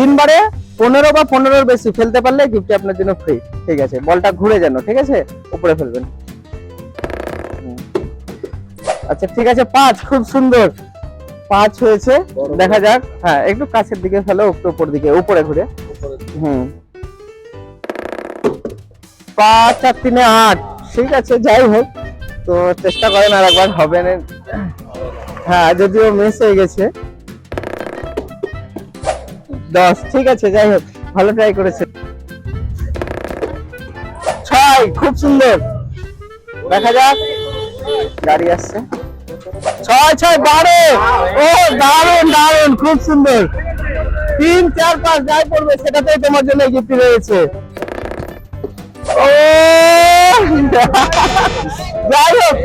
তিনবারে 15 বা 15-র বেশি ফেলতে পারলে গিফটটি আপনার জন্য ফ্রি। ঠিক আছে, বলটা ঘুরে যেন, ঠিক আছে, উপরে ফেলবেন। আচ্ছা ঠিক আছে, 5, খুব সুন্দর, 5 হয়েছে। দেখা যাক, হ্যাঁ একটু কাছের দিকে ফেলো, একটু উপর দিকে, উপরে ঘুরে। 5 আর 3 8। ঠিক আছে, যাই হোক, তো চেষ্টা করেন আর একবার, হবে না। হ্যাঁ, যদিও মিস হয়ে গেছে। 10। ঠিক আছে, যাই হোক, ভালো ট্রাই করেছে। 6, খুব সুন্দর। দেখা যাক, গাড়ি আসছে। 6 6 12। ও দারুন দারুন, খুব সুন্দর। 3 4 5 যাই পড়বে সেটাতেই তোমার জন্য গিফট রয়েছে। ও যাই হোক,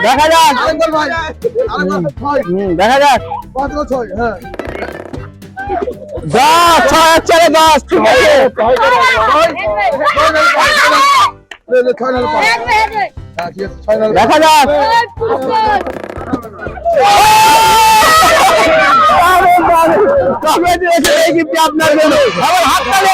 দেখা যাক, দেখা যাক। 10 4 10। ঠিক আছে, দেখা যাক। আপনার জন্য হাততালি।